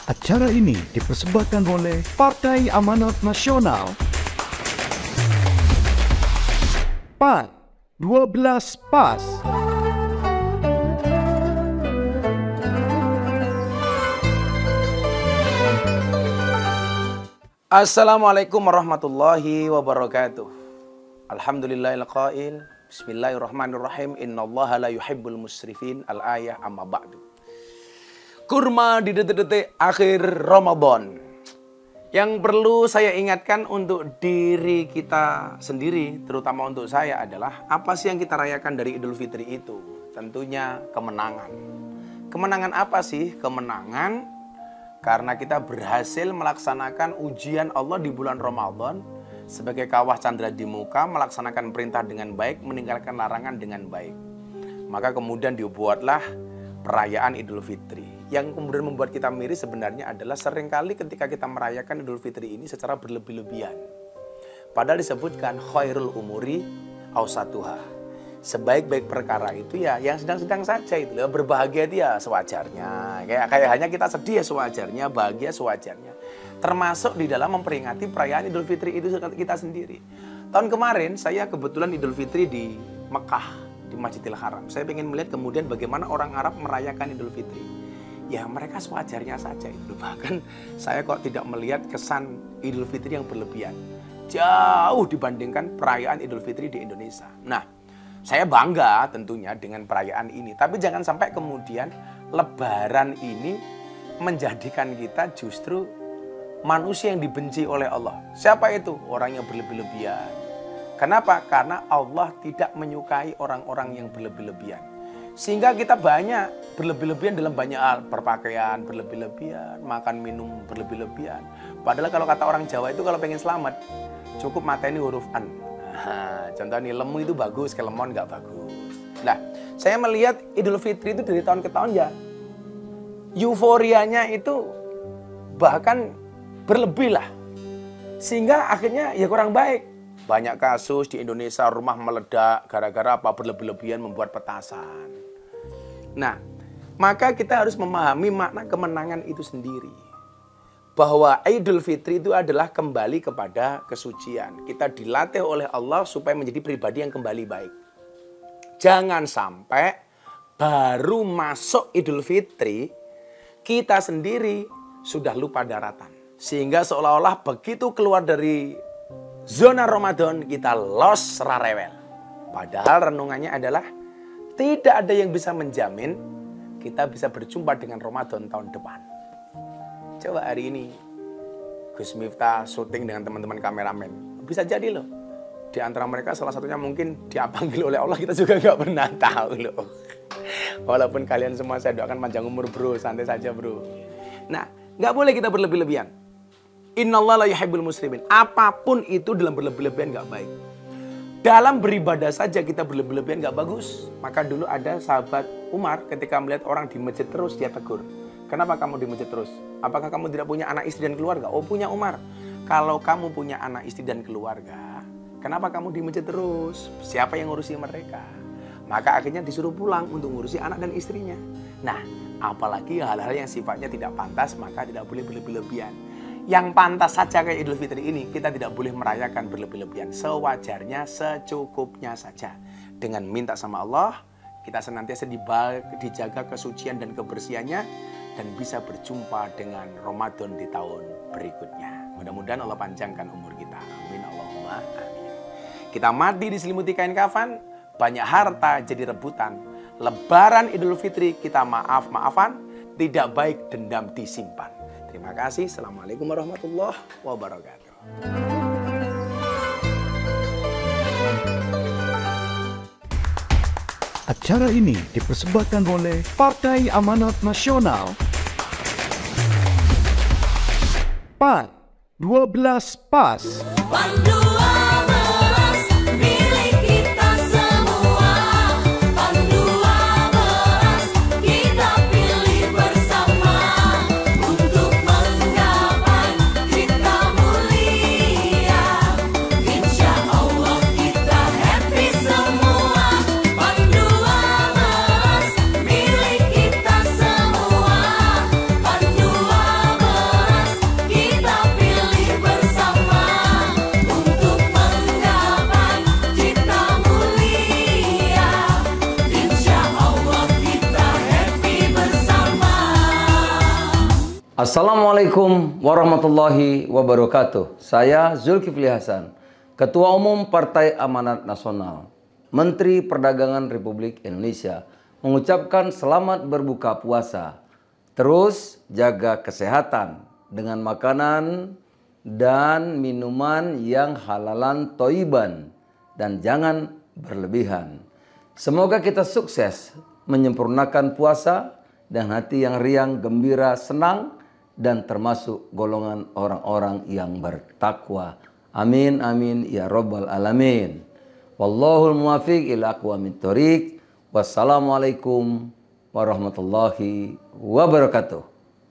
Acara ini dipersembahkan oleh Partai Amanat Nasional. PAN 12 PAS. Assalamualaikum warahmatullahi wabarakatuh. Alhamdulillahil qail. Bismillahirrahmanirrahim. Innallaha la yuhibbul musrifin. Al-ayah amma ba'du. Kurma di detik-detik akhir Ramadan. Yang perlu saya ingatkan untuk diri kita sendiri, terutama untuk saya adalah apa sih yang kita rayakan dari Idul Fitri itu? Tentunya kemenangan. Kemenangan apa sih? Kemenangan karena kita berhasil melaksanakan ujian Allah di bulan Ramadan sebagai kawah candra di muka, melaksanakan perintah dengan baik, meninggalkan larangan dengan baik. Maka kemudian dibuatlah perayaan Idul Fitri. Yang kemudian membuat kita miris sebenarnya adalah seringkali ketika kita merayakan Idul Fitri ini secara berlebih-lebihan. Padahal disebutkan khairul umuri awsatuha. Sebaik-baik perkara itu ya yang sedang-sedang saja itu. Berbahagia itu ya sewajarnya. Kayak hanya kita sedih ya sewajarnya, bahagia sewajarnya. Termasuk di dalam memperingati perayaan Idul Fitri itu kita sendiri. Tahun kemarin saya kebetulan Idul Fitri di Mekah, di Masjidil Haram. Saya ingin melihat kemudian bagaimana orang Arab merayakan Idul Fitri. Ya mereka sewajarnya saja itu. Bahkan saya kok tidak melihat kesan Idul Fitri yang berlebihan. Jauh dibandingkan perayaan Idul Fitri di Indonesia. Nah, saya bangga tentunya dengan perayaan ini. Tapi jangan sampai kemudian Lebaran ini menjadikan kita justru manusia yang dibenci oleh Allah. Siapa itu? Orang yang berlebih-lebihan. Kenapa? Karena Allah tidak menyukai orang-orang yang berlebih-lebihan. Sehingga kita banyak berlebih-lebihan dalam banyak hal. Berpakaian berlebih-lebihan, makan minum berlebih-lebihan. Padahal kalau kata orang Jawa itu kalau pengen selamat, cukup mateni huruf an. Nah, contohnya lemu itu bagus, kelemon nggak bagus. Nah, saya melihat Idul Fitri itu dari tahun ke tahun ya, euforianya itu bahkan berlebih lah. Sehingga akhirnya ya kurang baik. Banyak kasus di Indonesia rumah meledak gara-gara apa berlebih-lebihan membuat petasan. Nah, maka kita harus memahami makna kemenangan itu sendiri. Bahwa Idul Fitri itu adalah kembali kepada kesucian. Kita dilatih oleh Allah supaya menjadi pribadi yang kembali baik. Jangan sampai baru masuk Idul Fitri, kita sendiri sudah lupa daratan. Sehingga seolah-olah begitu keluar dari zona Ramadan kita los rarewel. Padahal renungannya adalah tidak ada yang bisa menjamin kita bisa berjumpa dengan Ramadan tahun depan. Coba hari ini Gus Miftah syuting dengan teman-teman kameramen. Bisa jadi loh. Di antara mereka salah satunya mungkin dipanggil oleh Allah, kita juga nggak pernah tahu loh. Walaupun kalian semua saya doakan panjang umur bro, santai saja bro. Nah, nggak boleh kita berlebih-lebihan. Innallaha la yuhibbul muslimin. Apapun itu dalam berlebih-lebihan nggak baik. Dalam beribadah saja kita berlebih-lebihan nggak bagus. Maka dulu ada sahabat Umar ketika melihat orang di masjid terus dia tegur. Kenapa kamu di masjid terus? Apakah kamu tidak punya anak istri dan keluarga? Oh punya Umar. Kalau kamu punya anak istri dan keluarga, kenapa kamu di masjid terus? Siapa yang ngurusi mereka? Maka akhirnya disuruh pulang untuk ngurusi anak dan istrinya. Nah, apalagi hal-hal yang sifatnya tidak pantas maka tidak boleh berlebih-lebihan. Yang pantas saja kayak Idul Fitri ini, kita tidak boleh merayakan berlebih-lebihan. Sewajarnya, secukupnya saja. Dengan minta sama Allah, kita senantiasa dijaga kesucian dan kebersihannya, dan bisa berjumpa dengan Ramadan di tahun berikutnya. Mudah-mudahan Allah panjangkan umur kita. Amin Allahumma amin. Kita mati diselimuti kain kafan, banyak harta jadi rebutan. Lebaran Idul Fitri kita maaf-maafan, tidak baik dendam disimpan. Terima kasih. Assalamualaikum warahmatullahi wabarakatuh. Acara ini dipersembahkan oleh Partai Amanat Nasional. PAN 12 PAS. Assalamualaikum warahmatullahi wabarakatuh. Saya Zulkifli Hasan, Ketua Umum Partai Amanat Nasional, Menteri Perdagangan Republik Indonesia, mengucapkan selamat berbuka puasa. Terus jaga kesehatan dengan makanan dan minuman yang halalan toiban dan jangan berlebihan. Semoga kita sukses menyempurnakan puasa dan hati yang riang, gembira, senang, dan termasuk golongan orang-orang yang bertakwa. Amin, amin, ya Rabbal Alamin. Wallahul muwafiq ila aqwamit thoriq. Wassalamualaikum warahmatullahi wabarakatuh.